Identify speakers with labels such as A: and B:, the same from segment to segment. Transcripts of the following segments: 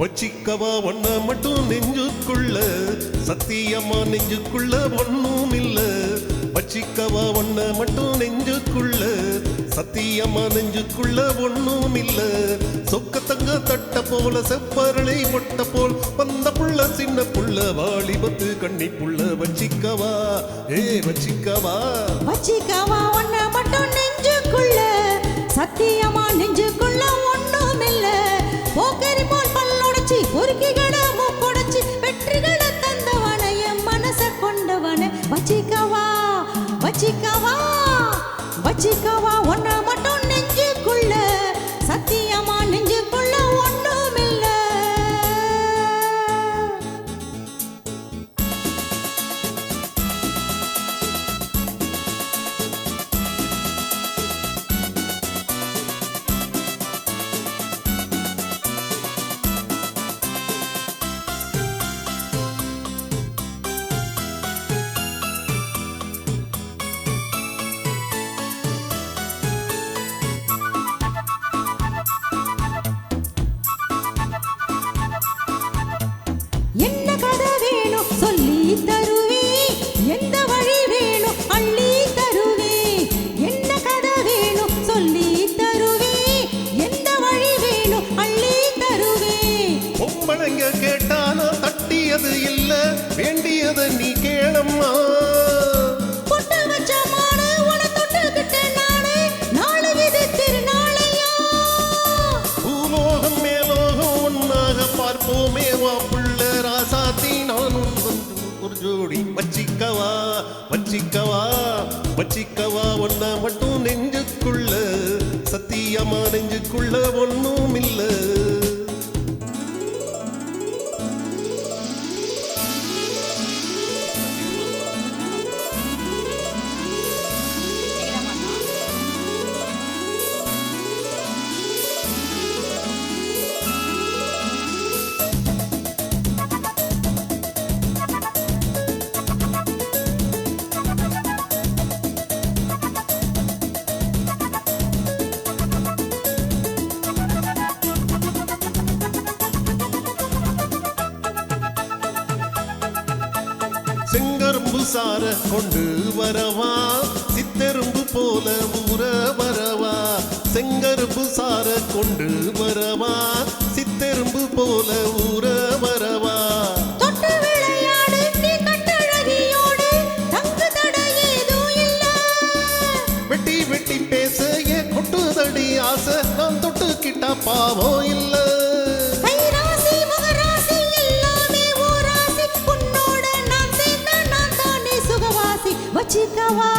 A: வச்சிக்கவா ஒன்ன மட்டும் நெஞ்சுக்குள்ள, சத்தியமா நெஞ்சுக்குள்ள ஒண்ணும் இல்ல. வச்சிக்கவா ஒன்ன மட்டும் நெஞ்சுக்குள்ள, சத்தியமா நெஞ்சுக்குள்ள ஒண்ணும் இல்ல. சொக்க தங்க தட்ட போல செப்பரளை மொட்ட போல் வந்த புள்ள சின்ன புள்ள வாலிபத்து கண்ணி புள்ள. வச்சிக்கவா வச்சிக்கவா
B: வச்சிக்கவா ஒன்ன மட்டும் நெஞ்சுக்குள்ள, சத்தியமா நெஞ்சுக்குள்ள ஒண்ணும் இல்ல. போக்கரி போல் பல்லொடச்சி பொறுக்கிகளை மூக்கொடச்சி வெற்றிகளை தந்தவன என் மனச கொண்டவன. வச்சிக்கவா வச்சிக்கவா வச்சிக்கவா ஒன்ன மட்டும் நெஞ்சுக்குள்ள, சத்தியமா நெஞ்சுக்குள்ள ஒண்ணும் இல்ல. என்ன கதை வேணும் சொல்லி தருவே, எந்த வழி வேணும் அள்ளி தருவே. என்ன கதை வேணும் சொல்லி தருவே, எந்த வழி வேணும் அள்ளி தருவே.
A: பொம்பளைங்க கேட்டானா தட்டியது இல்ல, வேண்டியத நீ கேளம்மா.
B: பொட்டு வச்ச மாடு உன தொட்டுக்கிட்ட நானே, நாளை இது திருநாளையா.
A: பூலோகம் மேலோகம் ஒன்னாக பார்ப்போமே வா புள்ள ராசாத்தி நானும் வந்து ஒரு ஜோடி. வச்சிக்கவா வச்சிக்கவா வச்சிக்கவா ஒன்ன மட்டும் நெஞ்சுக்குள்ள, சத்தியமா நெஞ்சுக்குள்ள ஒண்ணும் இல்ல. செங்கரும்பு சார கொண்டு வரவா, சித்தெரும்பு போல ஊற வரவா. செங்கரும்பு சார கொண்டு வரவா, சித்தெரும்பு போல ஊற வரவா.
B: தொட்டு விளையாடு நீ கட்டழகியோடு, தங்கு தடை ஏதும் இல்ல.
A: வெட்டி வெட்டி பேச ஏன் கொட்டுதடி ஆசை, நான் தொட்டுக்கிட்டா பாவம் இல்ல.
B: கைராசி முகராசி எல்லாமே ஊராசி, உன்னோட நான் சேர்ந்தா நான் தானே சுகவாசி. வச்சிக்கவா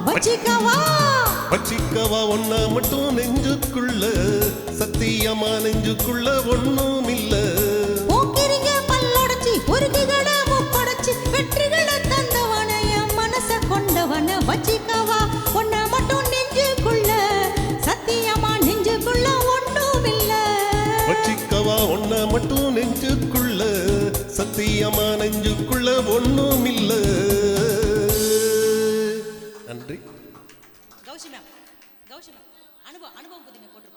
B: வச்சிக்கவா
A: வச்சிக்கவா ஒன்ன மட்டும் நெஞ்சுக்குள்ள, சத்தியமா நெஞ்சுக்குள்ள ஒண்ணும் இல்ல.
B: போக்கிரிங்க பல்லொடச்சி பொறுக்கிகளை மூக்கொடச்சி வெற்றிகளை தந்தவன என் மனச கொண்டவன. வச்சிக்கவா ஒன்ன மட்டும் நெஞ்சுக்குள்ள, சத்தியமா நெஞ்சுக்குள்ள ஒண்ணும் இல்ல.
A: வச்சிக்கவா ஒன்ன மட்டும் நெஞ்சுக்குள்ள, சத்தியமா நெஞ்சுக்குள்ள ஒண்ணும் இல்ல. நன்றி.
B: கௌஷிமா அனுபவம் புதுமை போட்டு